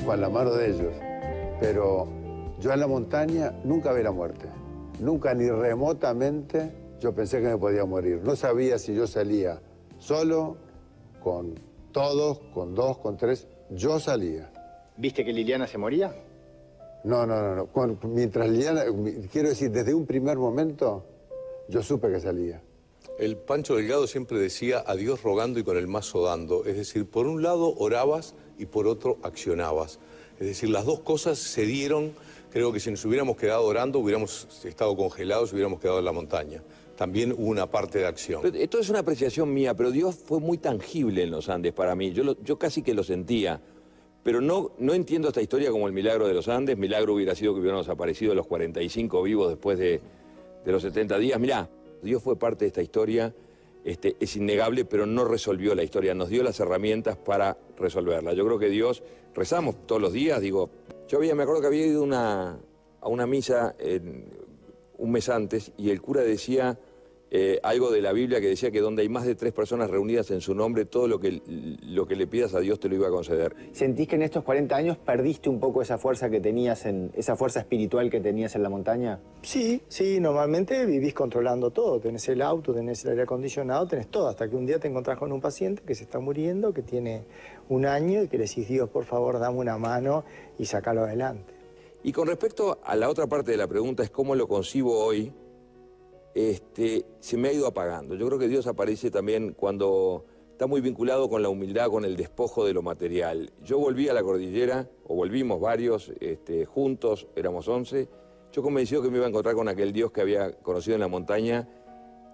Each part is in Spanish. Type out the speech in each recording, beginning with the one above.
con la mano de ellos. Pero yo en la montaña nunca vi la muerte. Nunca, ni remotamente, yo pensé que me podía morir. No sabía si yo salía solo, con todos, con dos, con tres. Yo salía. ¿Viste que Liliana se moría? No. Mientras Liliana, quiero decir, desde un primer momento, yo supe que salía. El Pancho Delgado siempre decía a Dios rogando y con el mazo dando. Es decir, por un lado orabas y por otro accionabas. Es decir, las dos cosas se dieron. Creo que si nos hubiéramos quedado orando, hubiéramos estado congelados, hubiéramos quedado en la montaña. También hubo una parte de acción. Pero esto es una apreciación mía, pero Dios fue muy tangible en los Andes para mí. Yo casi que lo sentía. Pero no entiendo esta historia como el milagro de los Andes. Milagro hubiera sido que hubiéramos aparecido los 45 vivos después de los 70 días. Mirá, Dios fue parte de esta historia. Es innegable, pero no resolvió la historia. Nos dio las herramientas para resolverla. Yo creo que Dios, rezamos todos los días, digo... me acuerdo que había ido a una misa un mes antes y el cura decía algo de la Biblia que decía que donde hay más de 3 personas reunidas en su nombre, todo lo que le pidas a Dios te lo iba a conceder. ¿Sentís que en estos 40 años perdiste un poco esa fuerza que tenías, esa fuerza espiritual que tenías en la montaña? Sí, normalmente vivís controlando todo. Tenés el auto, tenés el aire acondicionado, tenés todo. Hasta que un día te encontrás con un paciente que se está muriendo, que tiene 1 año y que le decís, Dios, por favor, dame una mano y sacalo adelante. Y con respecto a la otra parte de la pregunta, es cómo lo concibo hoy, se me ha ido apagando. Yo creo que Dios aparece también cuando está muy vinculado con la humildad, con el despojo de lo material. Yo volví a la cordillera, o volvimos varios, juntos, éramos 11, yo convencido que me iba a encontrar con aquel Dios que había conocido en la montaña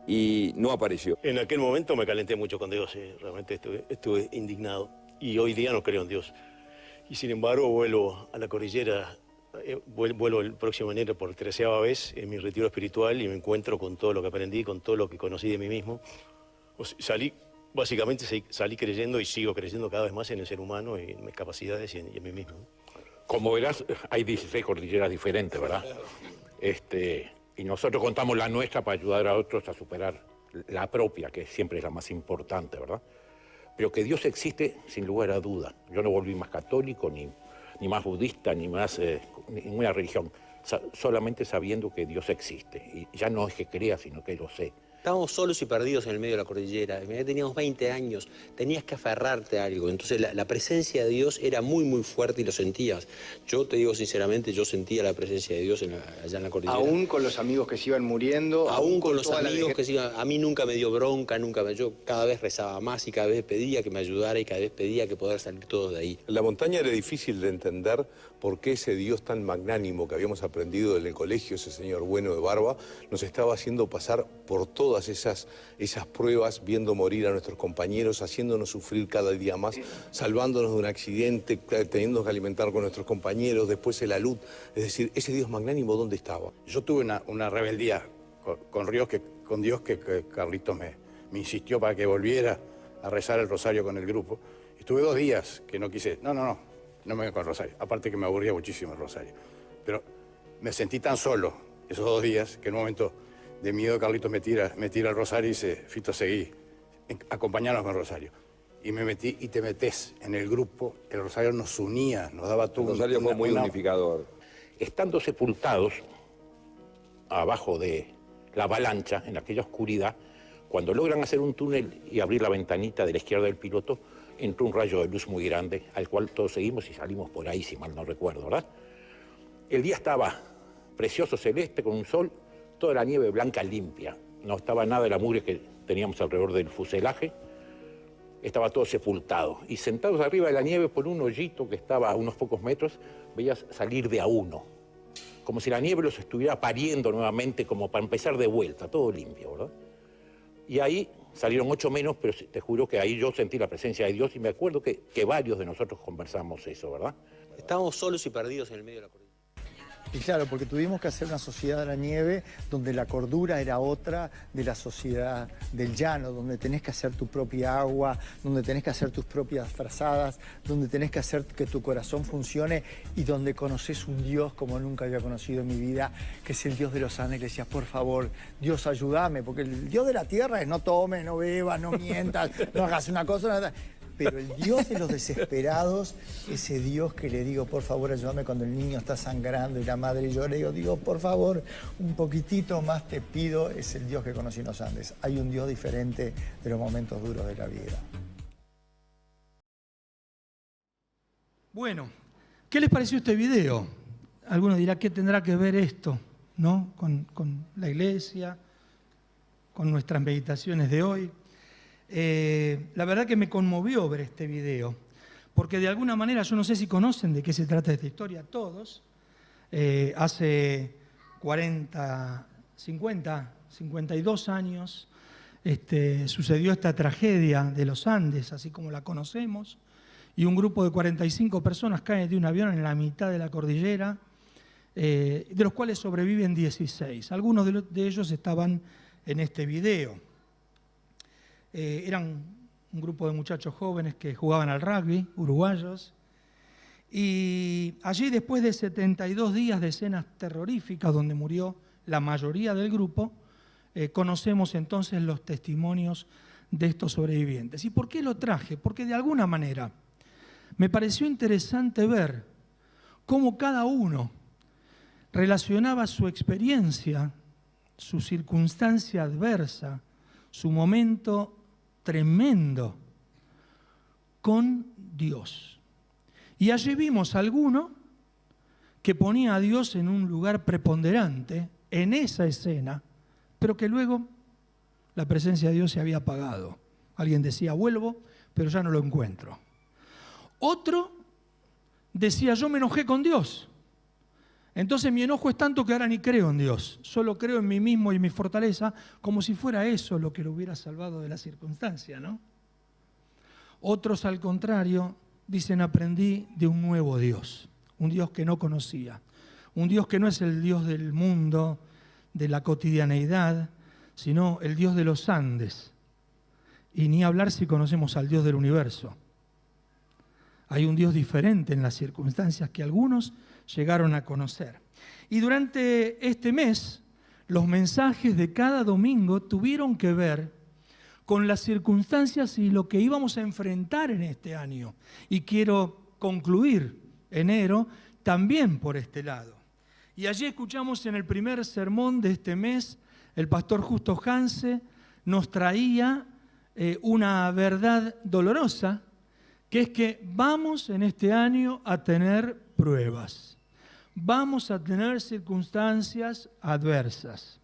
y no apareció. En aquel momento me calenté mucho con Dios, realmente estuve indignado y hoy día no creo en Dios. Y sin embargo vuelvo a la cordillera. Vuelvo el próximo enero por 13ª vez en mi retiro espiritual y me encuentro con todo lo que aprendí, con todo lo que conocí de mí mismo. Básicamente salí creyendo y sigo creyendo cada vez más en el ser humano, en mis capacidades y en mí mismo. Como verás, hay 16 cordilleras diferentes, ¿verdad? Y nosotros contamos la nuestra para ayudar a otros a superar la propia, que siempre es la más importante, ¿verdad? Pero que Dios existe, sin lugar a duda. Yo no volví más católico, ni más budista, ni más ninguna religión, solamente sabiendo que Dios existe. Y ya no es que crea, sino que lo sé. Estábamos solos y perdidos en el medio de la cordillera. Teníamos 20 años, tenías que aferrarte a algo. Entonces la presencia de Dios era muy, muy fuerte y lo sentías. Yo te digo sinceramente, yo sentía la presencia de Dios allá en la cordillera. ¿Aún con los amigos que se iban muriendo? Aún con los amigos que se iban... A mí nunca me dio bronca, yo cada vez rezaba más y cada vez pedía que me ayudara y cada vez pedía que poder salir todos de ahí. En la montaña era difícil de entender por qué ese Dios tan magnánimo que habíamos aprendido en el colegio, ese señor bueno de barba, nos estaba haciendo pasar por todas esas pruebas, viendo morir a nuestros compañeros, haciéndonos sufrir cada día más, salvándonos de un accidente, teniendo que alimentar con nuestros compañeros, después la luz. Es decir, ese Dios magnánimo, ¿dónde estaba? Yo tuve una rebeldía con Dios que Carlitos me insistió para que volviera a rezar el rosario con el grupo. Estuve 2 días que no quise, no me voy con el rosario. Aparte que me aburría muchísimo el rosario. Pero me sentí tan solo esos 2 días que en un momento de miedo Carlitos me tira el rosario y dice, Fito, seguí, acompañanos con el rosario. Y me metí y te metés en el grupo, el rosario nos unía, nos daba todo. El rosario fue muy unificador. Estando sepultados abajo de la avalancha, en aquella oscuridad, cuando logran hacer un túnel y abrir la ventanita de la izquierda del piloto, entró un rayo de luz muy grande, al cual todos seguimos y salimos por ahí, si mal no recuerdo, ¿verdad? El día estaba precioso, celeste, con un sol, toda la nieve blanca limpia. No estaba nada de la mugre que teníamos alrededor del fuselaje. Estaba todo sepultado. Y sentados arriba de la nieve por un hoyito que estaba a unos pocos metros, veías salir de a uno. Como si la nieve los estuviera pariendo nuevamente, como para empezar de vuelta, todo limpio, ¿verdad? Y ahí salieron 8 menos, pero te juro que ahí yo sentí la presencia de Dios y me acuerdo que varios de nosotros conversamos eso, ¿verdad? Estábamos solos y perdidos en el medio de la cordillera. Y claro, porque tuvimos que hacer una sociedad de la nieve donde la cordura era otra de la sociedad del llano, donde tenés que hacer tu propia agua, donde tenés que hacer tus propias frazadas, donde tenés que hacer que tu corazón funcione y donde conoces un Dios como nunca había conocido en mi vida, que es el Dios de los Andes. Le decías, por favor, Dios, ayúdame, porque el Dios de la tierra es no tomes, no bebas, no mientas, no hagas una cosa, nada. Pero el Dios de los desesperados, ese Dios que le digo, por favor, ayúdame cuando el niño está sangrando y la madre llora, y yo digo, por favor, un poquitito más te pido, es el Dios que conocí en los Andes. Hay un Dios diferente de los momentos duros de la vida. Bueno, ¿qué les pareció este video? Alguno dirá, ¿qué tendrá que ver esto, ¿no? con la iglesia, con nuestras meditaciones de hoy? La verdad que me conmovió ver este video, porque de alguna manera, yo no sé si conocen de qué se trata esta historia, todos. Hace 40, 50, 52 años sucedió esta tragedia de los Andes, así como la conocemos, y un grupo de 45 personas cae de un avión en la mitad de la cordillera, de los cuales sobreviven 16. Algunos de ellos estaban en este video. Eran un grupo de muchachos jóvenes que jugaban al rugby, uruguayos, y allí, después de 72 días de escenas terroríficas donde murió la mayoría del grupo, conocemos entonces los testimonios de estos sobrevivientes. ¿Y por qué lo traje? Porque de alguna manera me pareció interesante ver cómo cada uno relacionaba su experiencia, su circunstancia adversa, su momento tremendo con Dios. Y allí vimos a alguno que ponía a Dios en un lugar preponderante en esa escena, pero que luego la presencia de Dios se había apagado. Alguien decía, vuelvo, pero ya no lo encuentro. Otro decía, yo me enojé con Dios. Entonces mi enojo es tanto que ahora ni creo en Dios, solo creo en mí mismo y en mi fortaleza, como si fuera eso lo que lo hubiera salvado de la circunstancia, ¿no? Otros, al contrario, dicen, aprendí de un nuevo Dios, un Dios que no conocía, un Dios que no es el Dios del mundo, de la cotidianeidad, sino el Dios de los Andes. Y ni hablar si conocemos al Dios del universo. Hay un Dios diferente en las circunstancias que algunos llegaron a conocer. Y durante este mes, los mensajes de cada domingo tuvieron que ver con las circunstancias y lo que íbamos a enfrentar en este año. Y quiero concluir enero también por este lado. Y allí escuchamos en el primer sermón de este mes, el pastor Justo Hanse nos traía una verdad dolorosa, que es que vamos en este año a tener pruebas. Vamos a tener circunstancias adversas.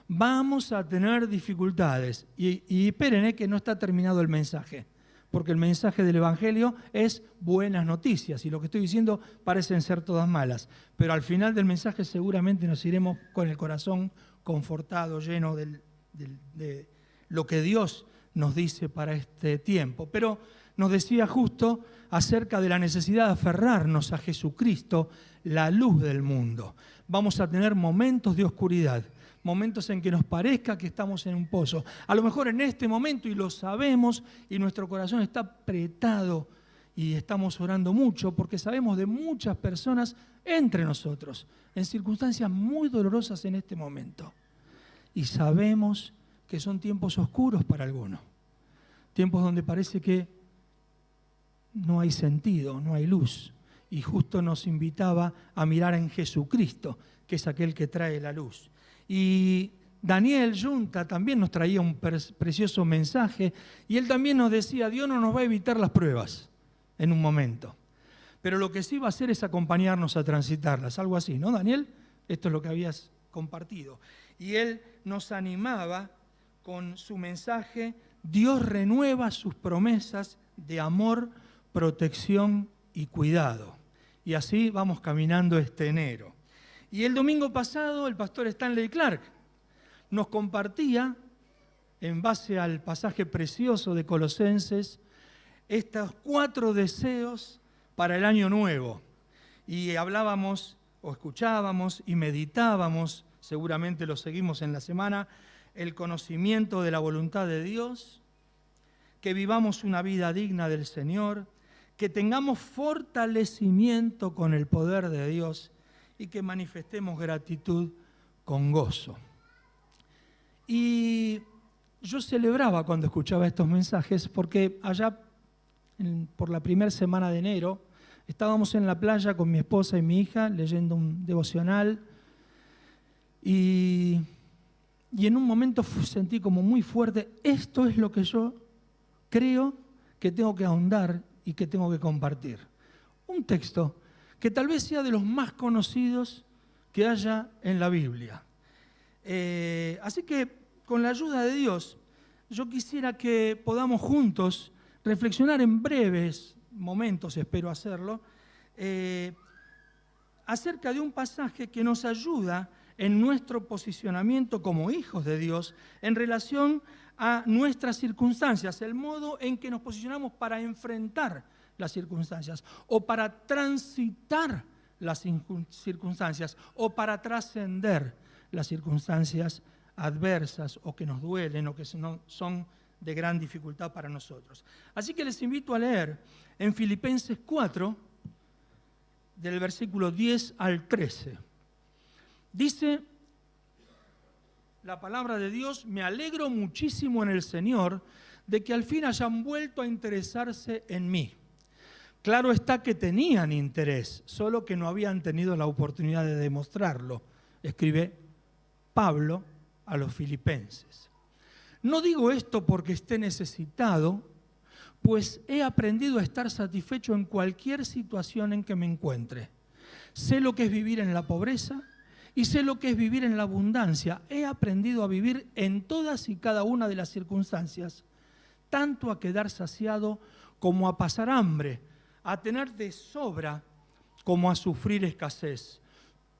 Vamos a tener dificultades. Y esperen, que no está terminado el mensaje, porque el mensaje del Evangelio es buenas noticias, y lo que estoy diciendo parecen ser todas malas. Pero al final del mensaje seguramente nos iremos con el corazón confortado, lleno de lo que Dios nos dice para este tiempo. Pero nos decía Justo acerca de la necesidad de aferrarnos a Jesucristo, la luz del mundo. Vamos a tener momentos de oscuridad, momentos en que nos parezca que estamos en un pozo. A lo mejor en este momento, y lo sabemos, y nuestro corazón está apretado, y estamos orando mucho, porque sabemos de muchas personas entre nosotros, en circunstancias muy dolorosas en este momento. Y sabemos que son tiempos oscuros para algunos, tiempos donde parece que no hay sentido, no hay luz. Y Justo nos invitaba a mirar en Jesucristo, que es aquel que trae la luz. Y Daniel Junta también nos traía un precioso mensaje, y él también nos decía, Dios no nos va a evitar las pruebas en un momento, pero lo que sí va a hacer es acompañarnos a transitarlas, algo así, ¿no, Daniel? Esto es lo que habías compartido. Y él nos animaba con su mensaje, Dios renueva sus promesas de amor, protección y cuidado. Y así vamos caminando este enero. Y el domingo pasado el pastor Stanley Clark nos compartía, en base al pasaje precioso de Colosenses, estos 4 deseos para el año nuevo. Y hablábamos, o escuchábamos y meditábamos, seguramente lo seguimos en la semana, el conocimiento de la voluntad de Dios, que vivamos una vida digna del Señor, que tengamos fortalecimiento con el poder de Dios y que manifestemos gratitud con gozo. Y yo celebraba cuando escuchaba estos mensajes, porque allá por la primera semana de enero. Estábamos en la playa con mi esposa y mi hija leyendo un devocional y en un momento sentí como muy fuerte, esto es lo que yo creo que tengo que ahondar y que tengo que compartir. Un texto que tal vez sea de los más conocidos que haya en la Biblia. Así que, con la ayuda de Dios, yo quisiera que podamos juntos reflexionar en breves momentos, espero hacerlo, acerca de un pasaje que nos ayuda en nuestro posicionamiento como hijos de Dios en relación a nuestras circunstancias, el modo en que nos posicionamos para enfrentar las circunstancias o para transitar las circunstancias o para trascender las circunstancias adversas o que nos duelen o que son de gran dificultad para nosotros. Así que les invito a leer en Filipenses 4, del versículo 10 al 13. Dice la palabra de Dios: me alegro muchísimo en el Señor de que al fin hayan vuelto a interesarse en mí. Claro está que tenían interés, solo que no habían tenido la oportunidad de demostrarlo, escribe Pablo a los filipenses. No digo esto porque esté necesitado, pues he aprendido a estar satisfecho en cualquier situación en que me encuentre. Sé lo que es vivir en la pobreza y sé lo que es vivir en la abundancia. He aprendido a vivir en todas y cada una de las circunstancias, tanto a quedar saciado como a pasar hambre, a tener de sobra como a sufrir escasez.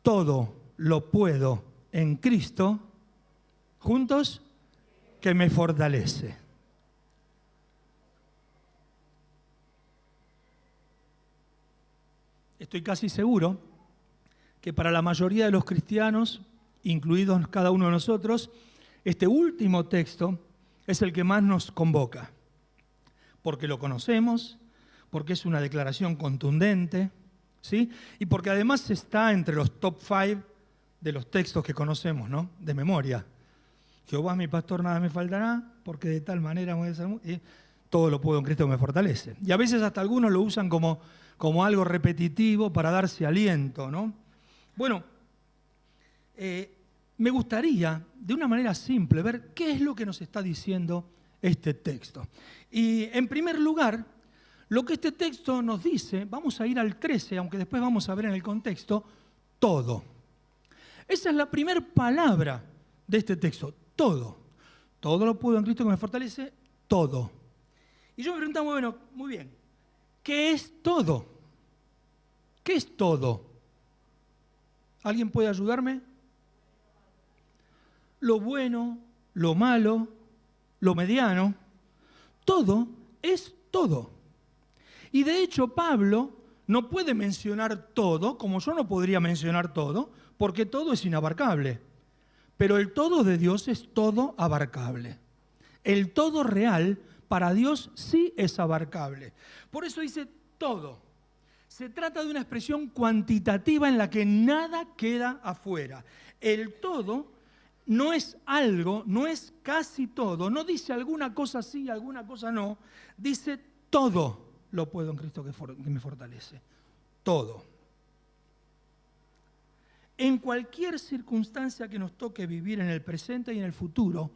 Todo lo puedo en Cristo, juntos, que me fortalece. Estoy casi seguro que para la mayoría de los cristianos, incluidos cada uno de nosotros, este último texto es el que más nos convoca, porque lo conocemos, porque es una declaración contundente, ¿sí? Y porque además está entre los top 5 de los textos que conocemos, ¿no? De memoria. Jehová es mi pastor, nada me faltará, porque de tal manera todo lo puedo en Cristo que me fortalece. Y a veces hasta algunos lo usan como algo repetitivo para darse aliento, ¿no? Bueno, me gustaría, de una manera simple, ver qué es lo que nos está diciendo este texto. Y en primer lugar, lo que este texto nos dice, vamos a ir al 13, aunque después vamos a ver en el contexto, todo. Esa es la primera palabra de este texto, todo. Todo lo puedo en Cristo que me fortalece, todo. Y yo me preguntaba, bueno, muy bien, ¿qué es todo? ¿Qué es todo? ¿Alguien puede ayudarme? Lo bueno, lo malo, lo mediano, todo es todo. Y de hecho Pablo no puede mencionar todo, como yo no podría mencionar todo, porque todo es inabarcable. Pero el todo de Dios es todo abarcable. El todo real para Dios sí es abarcable. Por eso dice todo. Se trata de una expresión cuantitativa en la que nada queda afuera. El todo no es algo, no es casi todo, no dice alguna cosa sí y alguna cosa no, dice todo lo puedo en Cristo que me fortalece. Todo. En cualquier circunstancia que nos toque vivir en el presente y en el futuro,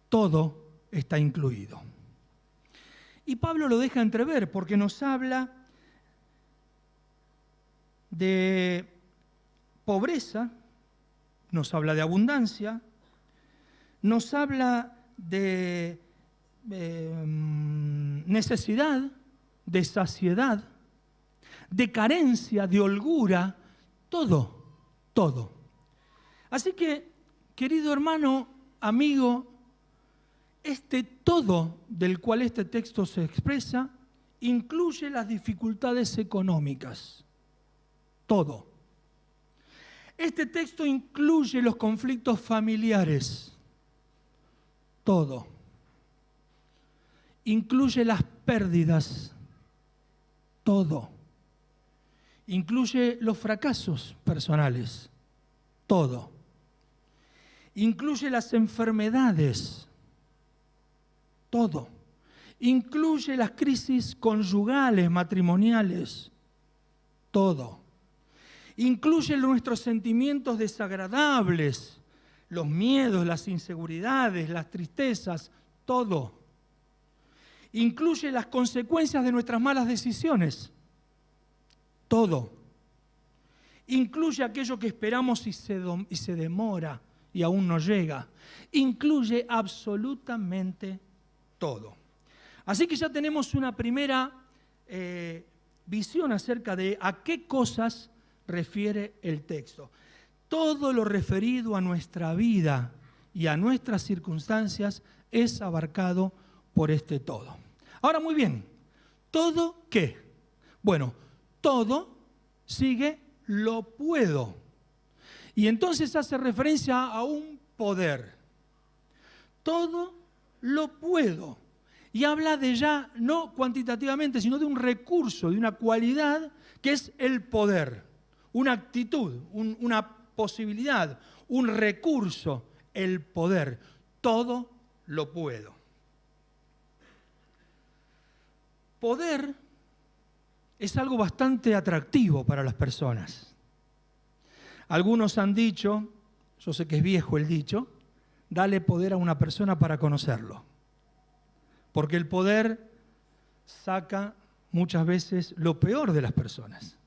todo está incluido. Y Pablo lo deja entrever porque nos habla de pobreza, nos habla de abundancia, nos habla de necesidad, de saciedad, de carencia, de holgura, todo, todo. Así que, querido hermano, amigo, este todo del cual este texto se expresa incluye las dificultades económicas, todo. Este texto incluye los conflictos familiares, todo. Incluye las pérdidas, todo. Incluye los fracasos personales, todo. Incluye las enfermedades, todo. incluye las crisis conyugales, matrimoniales, todo. Incluye nuestros sentimientos desagradables, los miedos, las inseguridades, las tristezas, todo. Incluye las consecuencias de nuestras malas decisiones, todo. Incluye aquello que esperamos y se demora y aún no llega. Incluye absolutamente todo. Así que ya tenemos una primera visión acerca de a qué cosas refiere el texto. Todo lo referido a nuestra vida y a nuestras circunstancias es abarcado por este todo. Ahora, muy bien, ¿todo qué? Bueno, todo sigue lo puedo. Y entonces hace referencia a un poder. Todo lo puedo. Y habla de ya, no cuantitativamente, sino de un recurso, de una cualidad que es el poder. Una actitud, una posibilidad, un recurso, el poder. Todo lo puedo. Poder es algo bastante atractivo para las personas. Algunos han dicho, yo sé que es viejo el dicho, dale poder a una persona para conocerlo. Porque el poder saca muchas veces lo peor de las personas.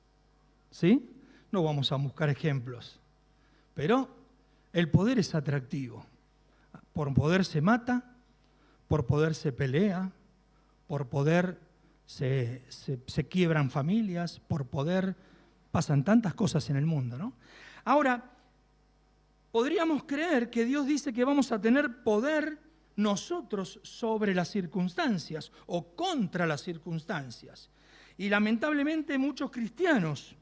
¿Sí? No vamos a buscar ejemplos. Pero el poder es atractivo. Por poder se mata, por poder se pelea, por poder se quiebran familias, por poder pasan tantas cosas en el mundo, ¿no? Ahora, podríamos creer que Dios dice que vamos a tener poder nosotros sobre las circunstancias o contra las circunstancias. Y lamentablemente muchos cristianos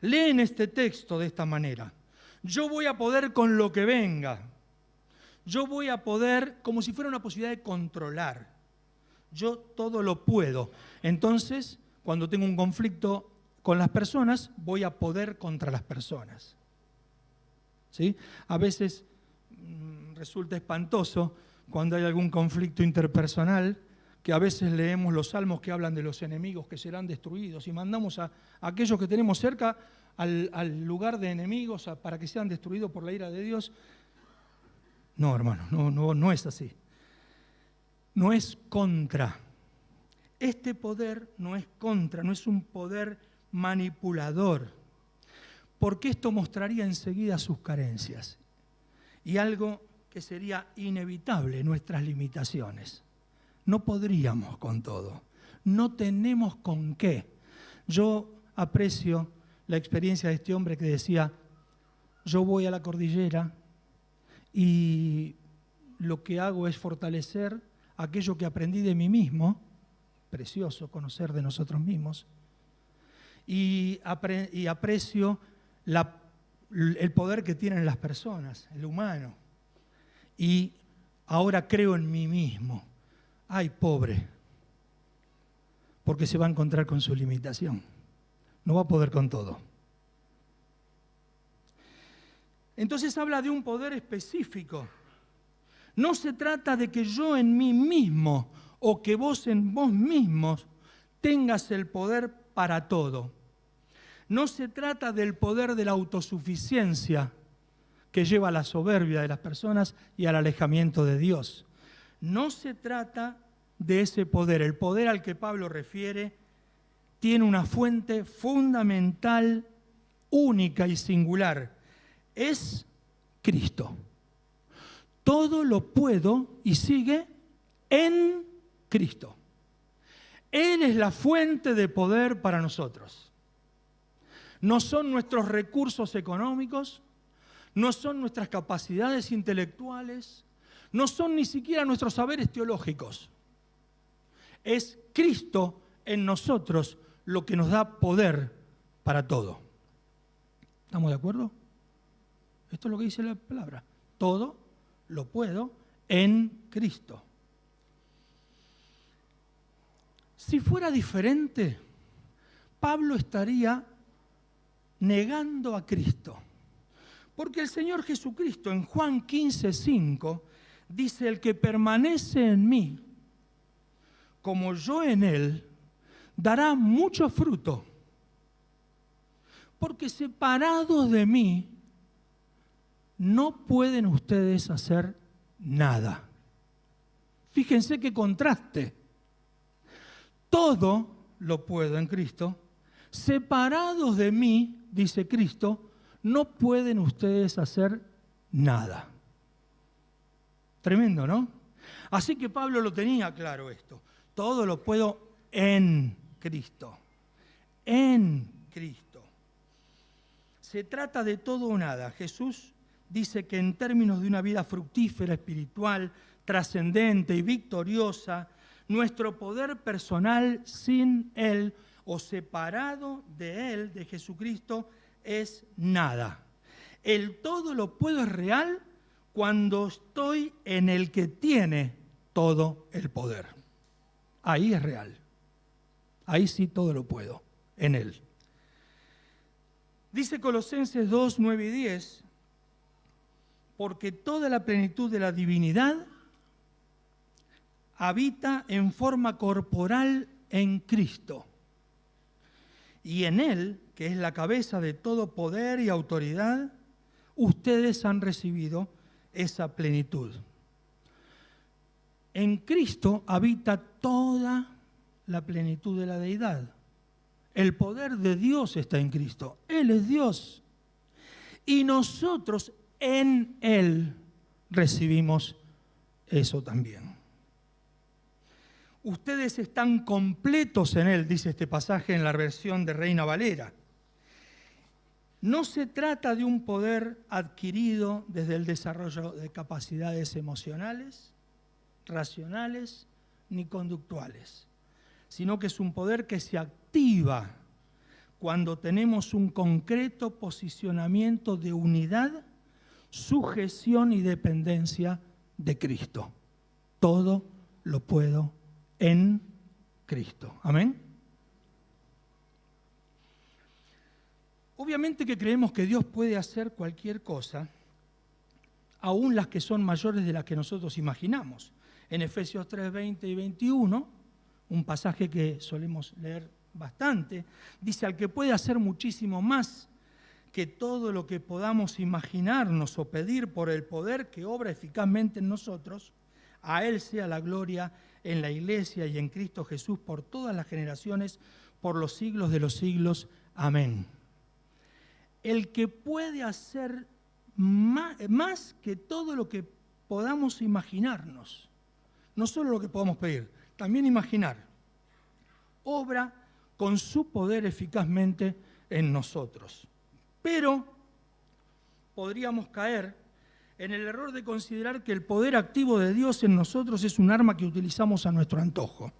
leen este texto de esta manera. Yo voy a poder con lo que venga. Yo voy a poder, como si fuera una posibilidad de controlar. Yo todo lo puedo. Entonces, cuando tengo un conflicto con las personas, voy a poder contra las personas. ¿Sí? A veces resulta espantoso cuando hay algún conflicto interpersonal, que a veces leemos los salmos que hablan de los enemigos que serán destruidos y mandamos a aquellos que tenemos cerca al lugar de enemigos para que sean destruidos por la ira de Dios. No, hermano, no es así. No es contra. Este poder no es contra, no es un poder manipulador, porque esto mostraría enseguida sus carencias y algo que sería inevitable, nuestras limitaciones. No podríamos con todo, no tenemos con qué. Yo aprecio la experiencia de este hombre que decía, yo voy a la cordillera y lo que hago es fortalecer aquello que aprendí de mí mismo, precioso conocer de nosotros mismos, y aprecio el poder que tienen las personas, el humano. Y ahora creo en mí mismo. Ay, pobre, porque se va a encontrar con su limitación. No va a poder con todo. Entonces habla de un poder específico. No se trata de que yo en mí mismo o que vos en vos mismos tengas el poder para todo. No se trata del poder de la autosuficiencia que lleva a la soberbia de las personas y al alejamiento de Dios. No se trata de ese poder. El poder al que Pablo refiere tiene una fuente fundamental, única y singular. Es Cristo. Todo lo puedo y sigue en Cristo. Él es la fuente de poder para nosotros. No son nuestros recursos económicos, no son nuestras capacidades intelectuales, no son ni siquiera nuestros saberes teológicos. Es Cristo en nosotros lo que nos da poder para todo. ¿Estamos de acuerdo? Esto es lo que dice la palabra. Todo lo puedo en Cristo. Si fuera diferente, Pablo estaría negando a Cristo. Porque el Señor Jesucristo en Juan 15:5 dice, el que permanece en mí, como yo en él, dará mucho fruto. Porque separados de mí, no pueden ustedes hacer nada. Fíjense qué contraste. Todo lo puedo en Cristo. Separados de mí, dice Cristo, no pueden ustedes hacer nada. Tremendo, ¿no? Así que Pablo lo tenía claro esto. Todo lo puedo en Cristo. En Cristo. Se trata de todo o nada. Jesús dice que en términos de una vida fructífera, espiritual, trascendente y victoriosa, nuestro poder personal sin Él o separado de Él, de Jesucristo, es nada. El todo lo puedo es real cuando estoy en el que tiene todo el poder. Ahí es real. Ahí sí todo lo puedo, en Él. Dice Colosenses 2, 9 y 10, porque toda la plenitud de la divinidad habita en forma corporal en Cristo. Y en Él, que es la cabeza de todo poder y autoridad, ustedes han recibido esa plenitud. En Cristo habita toda la plenitud de la deidad. El poder de Dios está en Cristo. Él es Dios. Y nosotros en Él recibimos eso también. Ustedes están completos en Él, dice este pasaje en la versión de Reina Valera. No se trata de un poder adquirido desde el desarrollo de capacidades emocionales, racionales ni conductuales, sino que es un poder que se activa cuando tenemos un concreto posicionamiento de unidad, sujeción y dependencia de Cristo. Todo lo puedo en Cristo. Amén. Obviamente que creemos que Dios puede hacer cualquier cosa, aún las que son mayores de las que nosotros imaginamos. En Efesios 3, 20 y 21, un pasaje que solemos leer bastante, dice: al que puede hacer muchísimo más que todo lo que podamos imaginarnos o pedir por el poder que obra eficazmente en nosotros, a Él sea la gloria en la Iglesia y en Cristo Jesús por todas las generaciones, por los siglos de los siglos. Amén. El que puede hacer más que todo lo que podamos imaginarnos, no solo lo que podamos pedir, también imaginar, obra con su poder eficazmente en nosotros. Pero podríamos caer en el error de considerar que el poder activo de Dios en nosotros es un arma que utilizamos a nuestro antojo.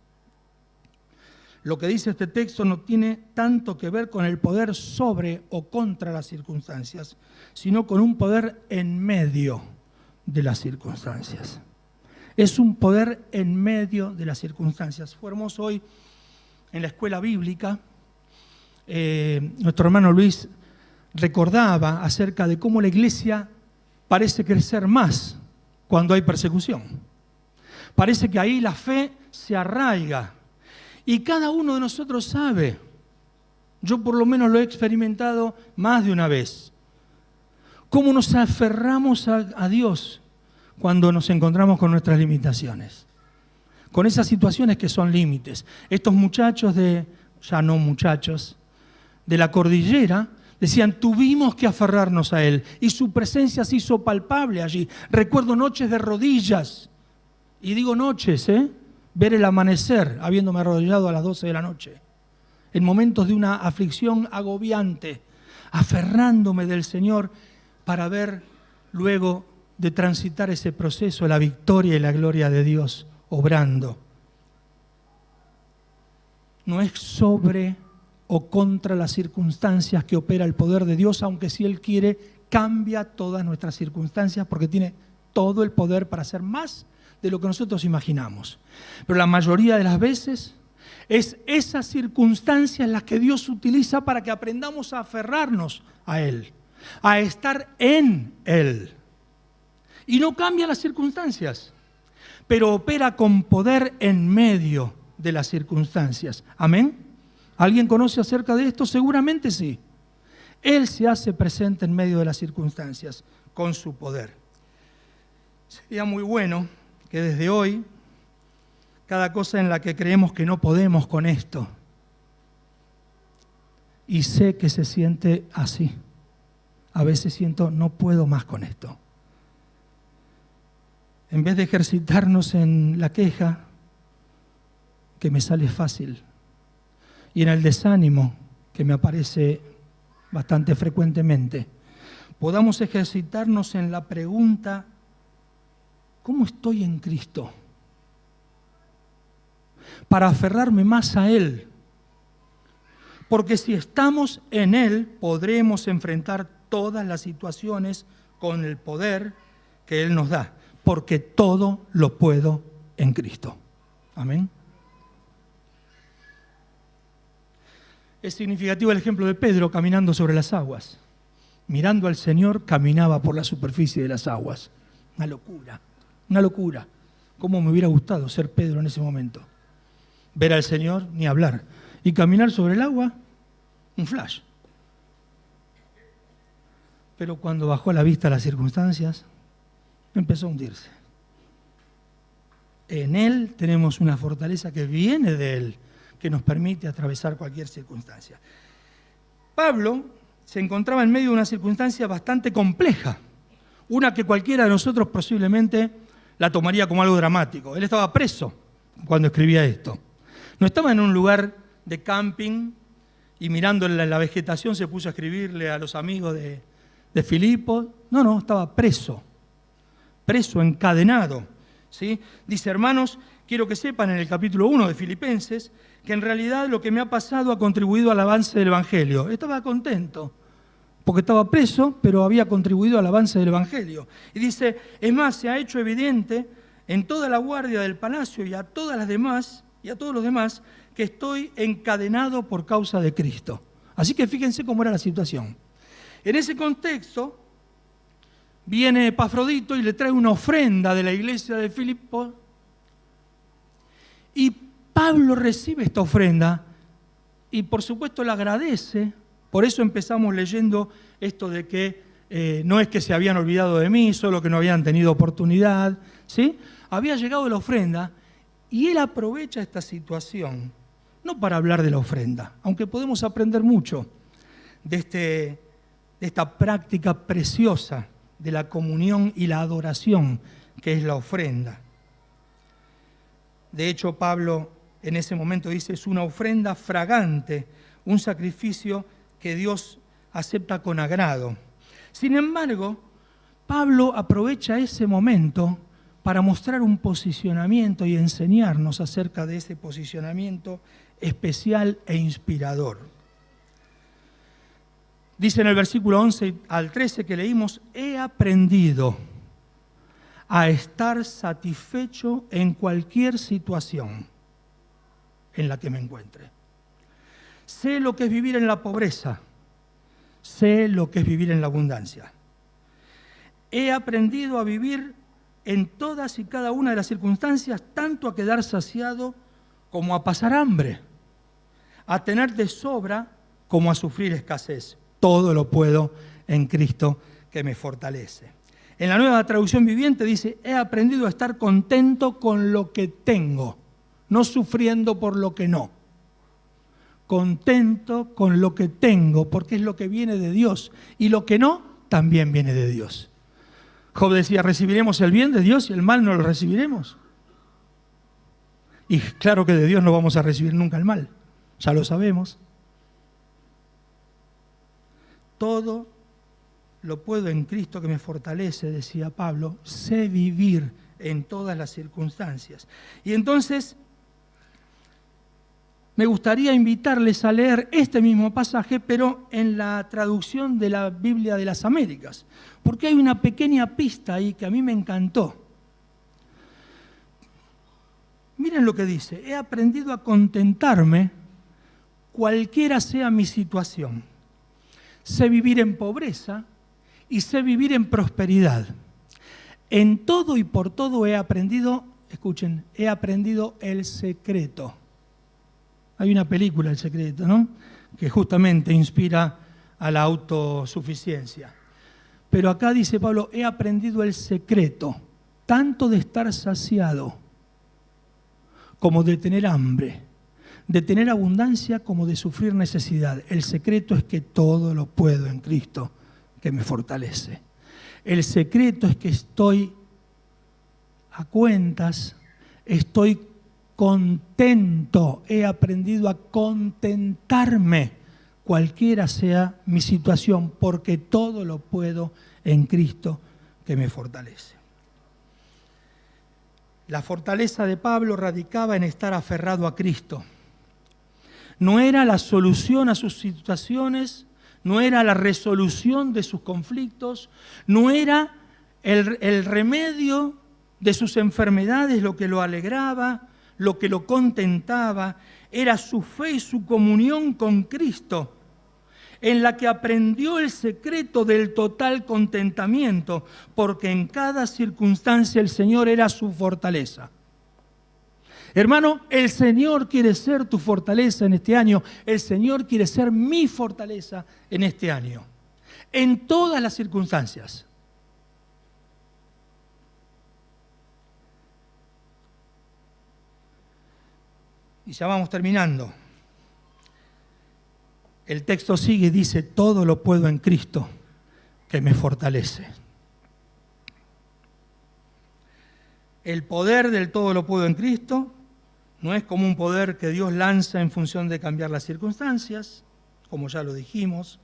Lo que dice este texto no tiene tanto que ver con el poder sobre o contra las circunstancias, sino con un poder en medio de las circunstancias. Es un poder en medio de las circunstancias. Fue hermoso hoy en la escuela bíblica, nuestro hermano Luis recordaba acerca de cómo la iglesia parece crecer más cuando hay persecución. Parece que ahí la fe se arraiga. Y cada uno de nosotros sabe, yo por lo menos lo he experimentado más de una vez, cómo nos aferramos a Dios cuando nos encontramos con nuestras limitaciones, con esas situaciones que son límites. Estos muchachos ya no muchachos, de la cordillera, decían, tuvimos que aferrarnos a Él, y su presencia se hizo palpable allí. Recuerdo noches de rodillas, y digo noches, ver el amanecer, habiéndome arrodillado a las 12 de la noche, en momentos de una aflicción agobiante, aferrándome del Señor para ver luego de transitar ese proceso, la victoria y la gloria de Dios obrando. No es sobre o contra las circunstancias que opera el poder de Dios, aunque si Él quiere, cambia todas nuestras circunstancias porque tiene todo el poder para hacer más de lo que nosotros imaginamos. Pero la mayoría de las veces es esas circunstancias las que Dios utiliza para que aprendamos a aferrarnos a Él, a estar en Él. Y no cambia las circunstancias, pero opera con poder en medio de las circunstancias. ¿Amén? ¿Alguien conoce acerca de esto? Seguramente sí. Él se hace presente en medio de las circunstancias con su poder. Sería muy bueno que desde hoy, cada cosa en la que creemos que no podemos con esto, y sé que se siente así, a veces siento no puedo más con esto. En vez de ejercitarnos en la queja, que me sale fácil, y en el desánimo, que me aparece bastante frecuentemente, podamos ejercitarnos en la pregunta, ¿cómo estoy en Cristo? Para aferrarme más a Él. Porque si estamos en Él, podremos enfrentar todas las situaciones con el poder que Él nos da. Porque todo lo puedo en Cristo. Amén. Es significativo el ejemplo de Pedro caminando sobre las aguas. Mirando al Señor, caminaba por la superficie de las aguas. Una locura, una locura. ¿Cómo me hubiera gustado ser Pedro en ese momento? Ver al Señor, ni hablar. Y caminar sobre el agua, un flash. Pero cuando bajó la vista a las circunstancias, empezó a hundirse. En Él tenemos una fortaleza que viene de Él, que nos permite atravesar cualquier circunstancia. Pablo se encontraba en medio de una circunstancia bastante compleja, una que cualquiera de nosotros posiblemente la tomaría como algo dramático. Él estaba preso cuando escribía esto. No estaba en un lugar de camping y mirando la vegetación se puso a escribirle a los amigos de Filipos. No, estaba preso, encadenado, ¿sí? Dice, hermanos, quiero que sepan en el capítulo 1 de Filipenses que en realidad lo que me ha pasado ha contribuido al avance del Evangelio. Estaba contento, porque estaba preso, pero había contribuido al avance del Evangelio. Y dice, es más, se ha hecho evidente en toda la guardia del palacio y a todos los demás, que estoy encadenado por causa de Cristo. Así que fíjense cómo era la situación. En ese contexto, viene Epafrodito y le trae una ofrenda de la iglesia de Filipos. Y Pablo recibe esta ofrenda y por supuesto la agradece. Por eso empezamos leyendo esto de que no es que se habían olvidado de mí, solo que no habían tenido oportunidad, ¿sí? Había llegado la ofrenda y él aprovecha esta situación, no para hablar de la ofrenda, aunque podemos aprender mucho de esta práctica preciosa de la comunión y la adoración que es la ofrenda. De hecho, Pablo en ese momento dice, es una ofrenda fragante, un sacrificio que Dios acepta con agrado. Sin embargo, Pablo aprovecha ese momento para mostrar un posicionamiento y enseñarnos acerca de ese posicionamiento especial e inspirador. Dice en el versículo 11 al 13 que leímos, he aprendido a estar satisfecho en cualquier situación en la que me encuentre. Sé lo que es vivir en la pobreza, sé lo que es vivir en la abundancia. He aprendido a vivir en todas y cada una de las circunstancias, tanto a quedar saciado como a pasar hambre, a tener de sobra como a sufrir escasez. Todo lo puedo en Cristo que me fortalece. En la Nueva Traducción Viviente dice, he aprendido a estar contento con lo que tengo, no sufriendo por lo que no. Contento con lo que tengo, porque es lo que viene de Dios, y lo que no, también viene de Dios. Job decía, ¿recibiremos el bien de Dios y el mal no lo recibiremos? Y claro que de Dios no vamos a recibir nunca el mal, ya lo sabemos. Todo lo puedo en Cristo que me fortalece, decía Pablo, sé vivir en todas las circunstancias. Y entonces, me gustaría invitarles a leer este mismo pasaje, pero en la traducción de la Biblia de las Américas, porque hay una pequeña pista ahí que a mí me encantó. Miren lo que dice, he aprendido a contentarme cualquiera sea mi situación. Sé vivir en pobreza y sé vivir en prosperidad. En todo y por todo he aprendido, escuchen, he aprendido el secreto Hay una película, El secreto, ¿no?, que justamente inspira a la autosuficiencia. Pero acá dice Pablo, he aprendido el secreto, tanto de estar saciado como de tener hambre, de tener abundancia como de sufrir necesidad. El secreto es que todo lo puedo en Cristo, que me fortalece. El secreto es que estoy a cuentas, estoy contento, he aprendido a contentarme, cualquiera sea mi situación, porque todo lo puedo en Cristo que me fortalece. La fortaleza de Pablo radicaba en estar aferrado a Cristo. No era la solución a sus situaciones, no era la resolución de sus conflictos, no era el remedio de sus enfermedades lo que lo alegraba, lo que lo contentaba, era su fe y su comunión con Cristo, en la que aprendió el secreto del total contentamiento, porque en cada circunstancia el Señor era su fortaleza. Hermano, el Señor quiere ser tu fortaleza en este año, el Señor quiere ser mi fortaleza en este año, en todas las circunstancias. Y ya vamos terminando. El texto sigue y dice, todo lo puedo en Cristo que me fortalece. El poder del todo lo puedo en Cristo no es como un poder que Dios lanza en función de cambiar las circunstancias, como ya lo dijimos,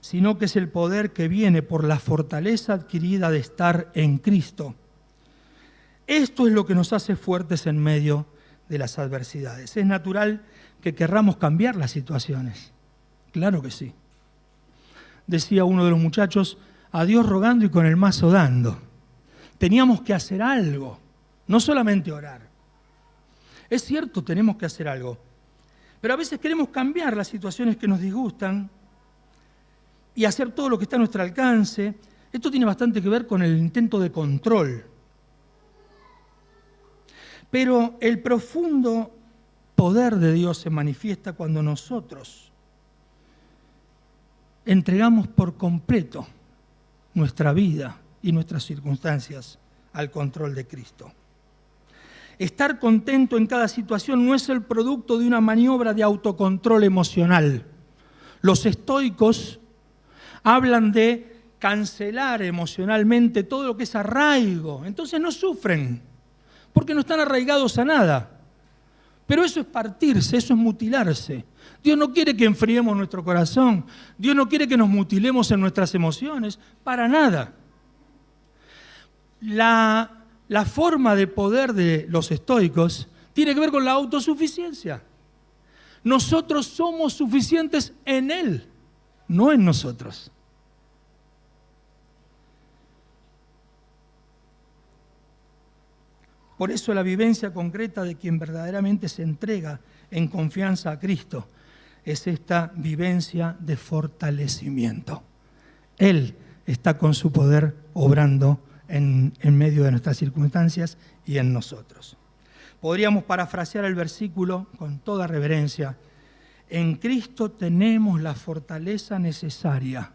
sino que es el poder que viene por la fortaleza adquirida de estar en Cristo. Esto es lo que nos hace fuertes en medio de las adversidades. Es natural que querramos cambiar las situaciones. Claro que sí. Decía uno de los muchachos, a Dios rogando y con el mazo dando. Teníamos que hacer algo, no solamente orar. Es cierto, tenemos que hacer algo, pero a veces queremos cambiar las situaciones que nos disgustan y hacer todo lo que está a nuestro alcance. Esto tiene bastante que ver con el intento de control. Pero el profundo poder de Dios se manifiesta cuando nosotros entregamos por completo nuestra vida y nuestras circunstancias al control de Cristo. Estar contento en cada situación no es el producto de una maniobra de autocontrol emocional. Los estoicos hablan de cancelar emocionalmente todo lo que es arraigo. Entonces no sufren, porque no están arraigados a nada. Pero eso es partirse, eso es mutilarse. Dios no quiere que enfriemos nuestro corazón. Dios no quiere que nos mutilemos en nuestras emociones, para nada. La forma de poder de los estoicos tiene que ver con la autosuficiencia. Nosotros somos suficientes en Él, no en nosotros. Por eso la vivencia concreta de quien verdaderamente se entrega en confianza a Cristo es esta vivencia de fortalecimiento. Él está con su poder obrando en medio de nuestras circunstancias y en nosotros. Podríamos parafrasear el versículo con toda reverencia. En Cristo tenemos la fortaleza necesaria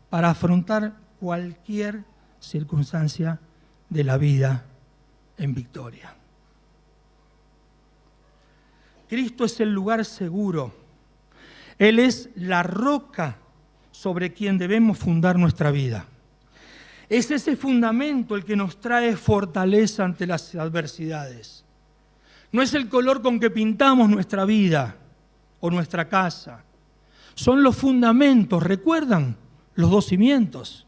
para afrontar cualquier circunstancia de la vida en victoria. Cristo es el lugar seguro. Él es la roca sobre quien debemos fundar nuestra vida. Es ese fundamento el que nos trae fortaleza ante las adversidades. No es el color con que pintamos nuestra vida o nuestra casa. Son los fundamentos, ¿recuerdan? Los dos cimientos.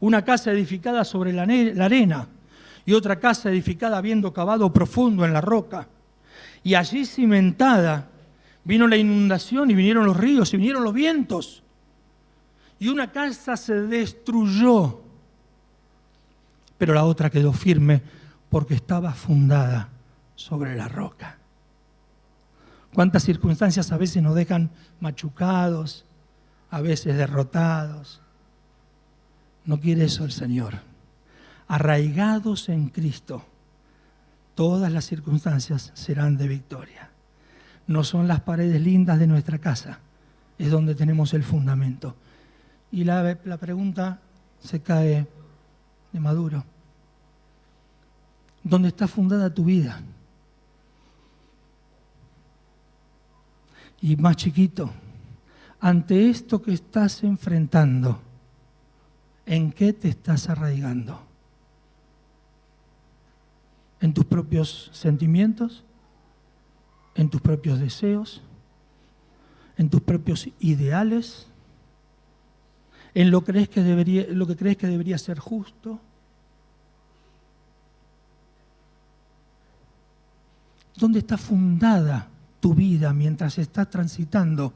Una casa edificada sobre la arena y otra casa edificada habiendo cavado profundo en la roca. Y allí cimentada vino la inundación y vinieron los ríos y vinieron los vientos. Y una casa se destruyó, pero la otra quedó firme porque estaba fundada sobre la roca. Cuántas circunstancias a veces nos dejan machucados, a veces derrotados. No quiere eso el Señor. Arraigados en Cristo, todas las circunstancias serán de victoria. no son las paredes lindas de nuestra casa, es donde tenemos el fundamento. Y la pregunta se cae de maduro. ¿Dónde está fundada tu vida? Y más chiquito, ante esto que estás enfrentando, ¿en qué te estás arraigando? ¿En tus propios sentimientos? ¿En tus propios deseos? ¿En tus propios ideales? ¿En lo que crees que debería ser justo? ¿Dónde está fundada tu vida mientras estás transitando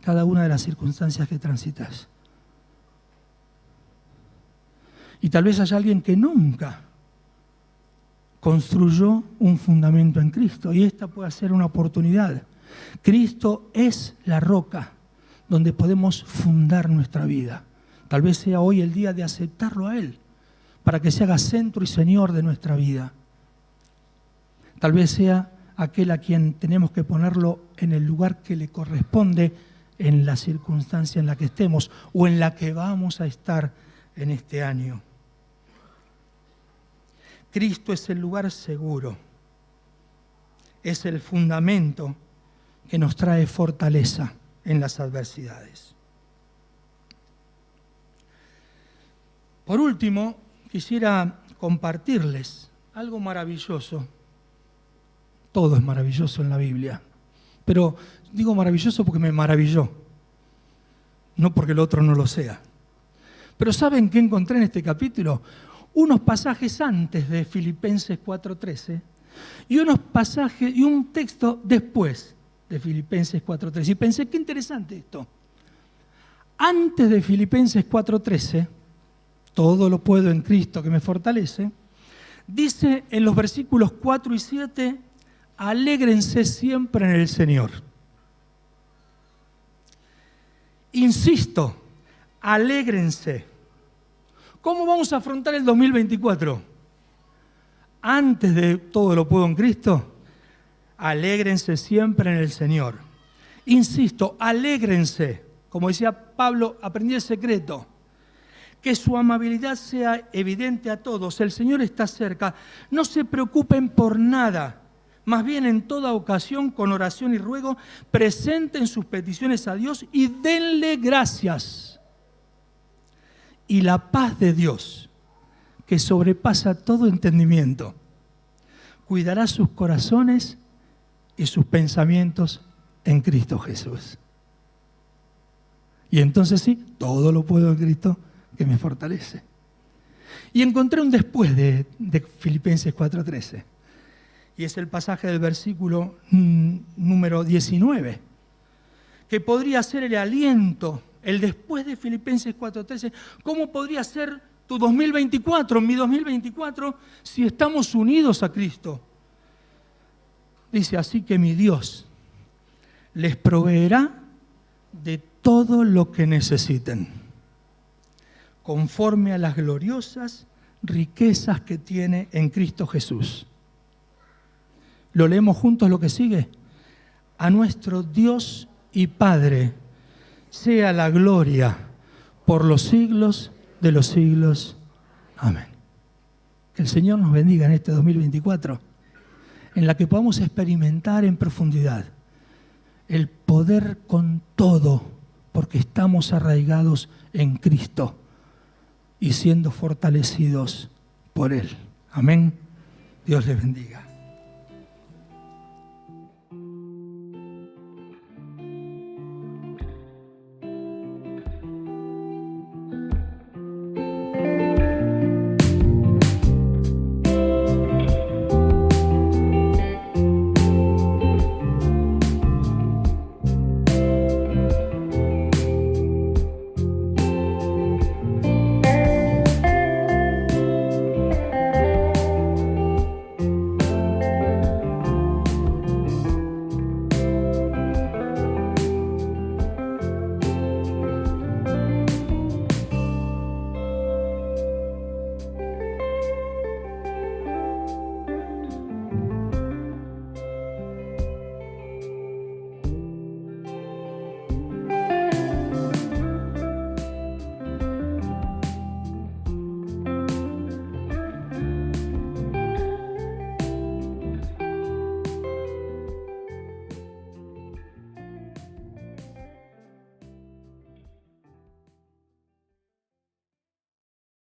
cada una de las circunstancias que transitas? Y tal vez haya alguien que nunca construyó un fundamento en Cristo, y esta puede ser una oportunidad. Cristo es la roca donde podemos fundar nuestra vida. Tal vez sea hoy el día de aceptarlo a Él, para que se haga centro y Señor de nuestra vida. Tal vez sea aquel a quien tenemos que ponerlo en el lugar que le corresponde en la circunstancia en la que estemos o en la que vamos a estar en este año. Cristo es el lugar seguro, es el fundamento que nos trae fortaleza en las adversidades. Por último, quisiera compartirles algo maravilloso. Todo es maravilloso en la Biblia, pero digo maravilloso porque me maravilló, no porque el otro no lo sea. Pero ¿saben qué encontré en este capítulo? Unos pasajes antes de Filipenses 4:13 y unos pasajes y un texto después de Filipenses 4:13. Y pensé, qué interesante esto. Antes de Filipenses 4:13, todo lo puedo en Cristo que me fortalece, dice en los versículos 4 y 7, alégrense siempre en el Señor. Insisto, alégrense. ¿Cómo vamos a afrontar el 2024? Antes de todo lo puedo en Cristo, alégrense siempre en el Señor. Insisto, alégrense. Como decía Pablo, aprendí el secreto. Que su amabilidad sea evidente a todos. El Señor está cerca. No se preocupen por nada. Más bien en toda ocasión, con oración y ruego, presenten sus peticiones a Dios y denle gracias. Y la paz de Dios, que sobrepasa todo entendimiento, cuidará sus corazones y sus pensamientos en Cristo Jesús. Y entonces sí, todo lo puedo en Cristo que me fortalece. Y encontré un después de Filipenses 4:13. Y es el pasaje del versículo número 19, que podría ser el aliento, el después de Filipenses 4:13. ¿Cómo podría ser tu 2024, mi 2024, si estamos unidos a Cristo? Dice, así que mi Dios les proveerá de todo lo que necesiten, conforme a las gloriosas riquezas que tiene en Cristo Jesús. Lo leemos juntos lo que sigue. A nuestro Dios y Padre sea la gloria por los siglos de los siglos. Amén. Que el Señor nos bendiga en este 2024, en la que podamos experimentar en profundidad el poder con todo, porque estamos arraigados en Cristo y siendo fortalecidos por Él. Amén. Dios les bendiga.